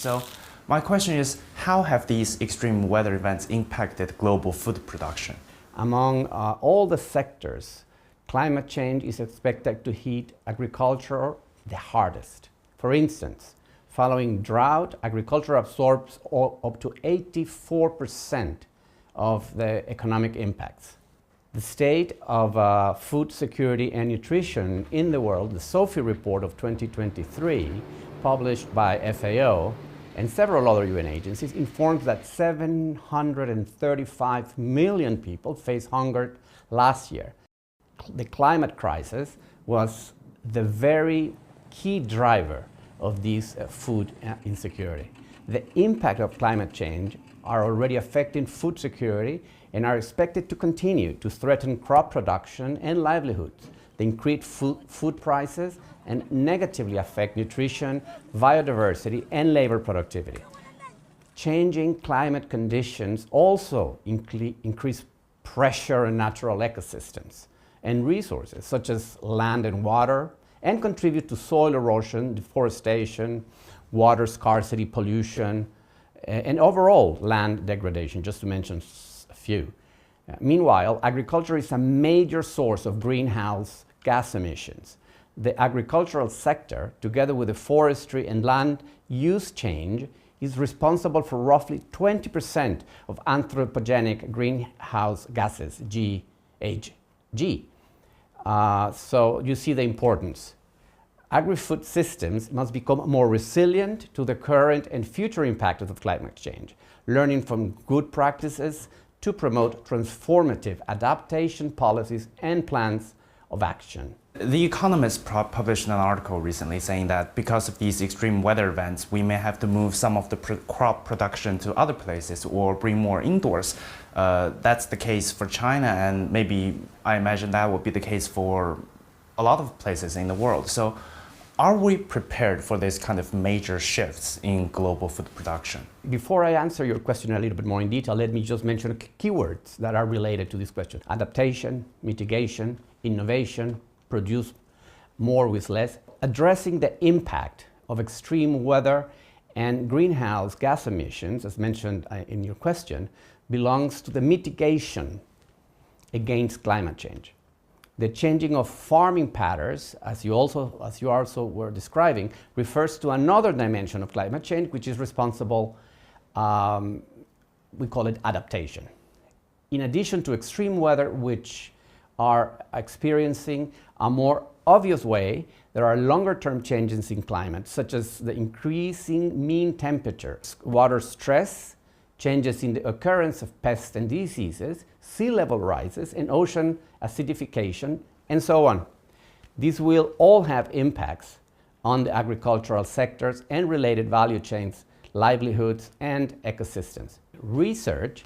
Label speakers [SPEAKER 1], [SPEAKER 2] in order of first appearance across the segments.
[SPEAKER 1] So my question is, how have these extreme weather events impacted global food production?
[SPEAKER 2] Among all the sectors, climate change is expected to hit agriculture the hardest. For instance, following drought, agriculture absorbs up to 84% of the economic impacts. The state of food security and nutrition in the world, the SOFI report of 2023, published by FAO and several other UN agencies, informs that 735 million people faced hunger last year. The climate crisis was the very key driver of this food insecurity. The impact of climate change are already affecting food security and are expected to continue to threaten crop production and livelihoods. They increase food prices and negatively affect nutrition, biodiversity, and labor productivity. Changing climate conditions also increase pressure on natural ecosystems and resources such as land and water, and contribute to soil erosion, deforestation, water scarcity, pollution, and overall land degradation, just to mention a few. Meanwhile, agriculture is a major source of greenhouse gas emissions. The agricultural sector, together with the forestry and land use change, is responsible for roughly 20% of anthropogenic greenhouse gases, GHG. So you see the importance. Agri-food systems must become more resilient to the current and future impacts of climate change, learning from good practices to promote transformative adaptation policies and plans of action.
[SPEAKER 1] The Economist published an article recently saying that because of these extreme weather events, we may have to move some of the crop production to other places or bring more indoors. That's the case for China, and maybe I imagine that would be the case for a lot of places in the world. So are we prepared for this kind of major shifts in global food production?
[SPEAKER 2] Before I answer your question a little bit more in detail, let me just mention keywords that are related to this question. Adaptation, mitigation, innovation, produce more with less. Addressing the impact of extreme weather and greenhouse gas emissions, as mentioned in your question, belongs to the mitigation against climate change. The changing of farming patterns, as you also were describing, refers to another dimension of climate change, which is responsible, we call it adaptation. In addition to extreme weather, which are experiencing a more obvious way, there are longer-term changes in climate, such as the increasing mean temperature, water stress, changes in the occurrence of pests and diseases, sea level rises, and ocean acidification, and so on. These will all have impacts on the agricultural sectors and related value chains, livelihoods, and ecosystems. Research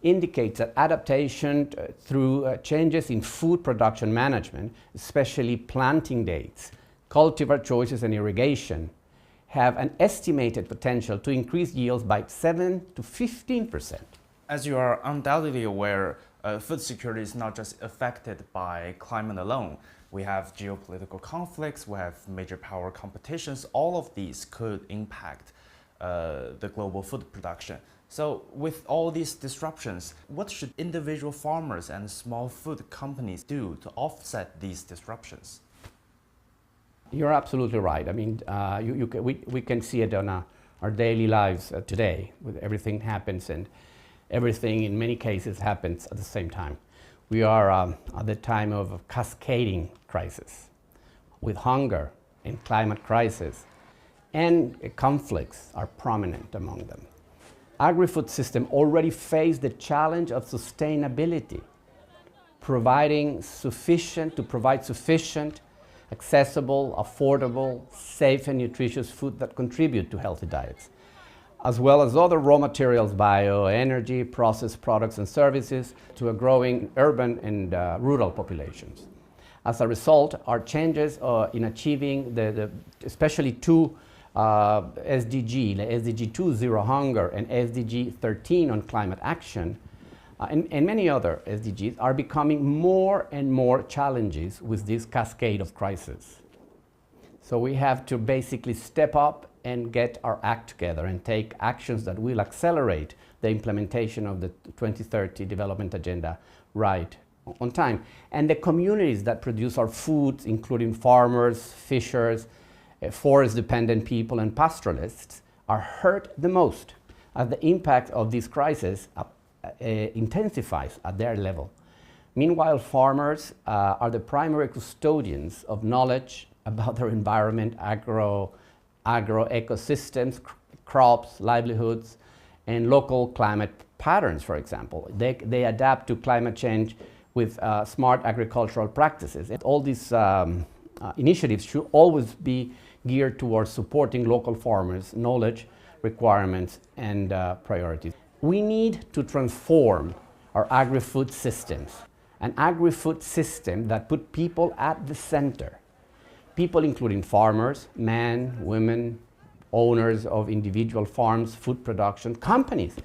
[SPEAKER 2] indicates that adaptation through changes in food production management, especially planting dates, cultivar choices, and irrigation, have an estimated potential to increase yields by 7 to 15%.
[SPEAKER 1] As you are undoubtedly aware, food security is not just affected by climate alone. We have geopolitical conflicts, we have major power competitions. All of these could impact the global food production. So with all these disruptions, what should individual farmers and small food companies do to offset these disruptions?
[SPEAKER 2] You're absolutely right. I mean, we can see it on our daily lives today, with everything happens, and everything in many cases happens at the same time. We are at the time of a cascading crisis, with hunger and climate crisis, and conflicts are prominent among them. Agri-food system already face the challenge of sustainability, provide sufficient, accessible, affordable, safe and nutritious food that contribute to healthy diets, as well as other raw materials, bioenergy, processed products and services to a growing urban and rural populations. As a result, our changes in achieving especially two SDG, the SDG 2, Zero Hunger, and SDG 13 on climate action, and many other SDGs are becoming more and more challenges with this cascade of crises. So we have to basically step up and get our act together and take actions that will accelerate the implementation of the 2030 Development Agenda right on time. And the communities that produce our foods, including farmers, fishers, forest-dependent people, and pastoralists, are hurt the most as the impact of this crisis intensifies at their level. Meanwhile, farmers are the primary custodians of knowledge about their environment, agro ecosystems, crops, livelihoods, and local climate patterns, for example. They adapt to climate change with smart agricultural practices. And all these initiatives should always be geared towards supporting local farmers' knowledge, requirements, and priorities. We need to transform our agri-food systems, an agri-food system that put people at the center. People including farmers, men, women, owners of individual farms, food production, companies,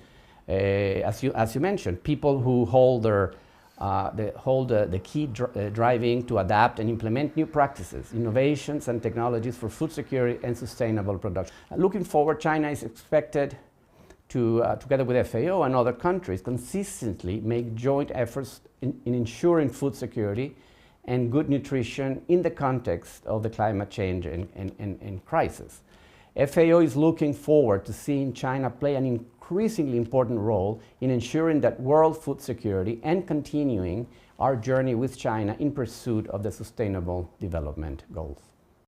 [SPEAKER 2] as you mentioned, people who hold the key driving to adapt and implement new practices, innovations and technologies for food security and sustainable production. Looking forward, China is expected to, together with FAO and other countries, consistently make joint efforts in ensuring food security and good nutrition in the context of the climate change and crisis. FAO is looking forward to seeing China play an increasingly important role in ensuring that world food security and continuing our journey with China in pursuit of the Sustainable Development Goals.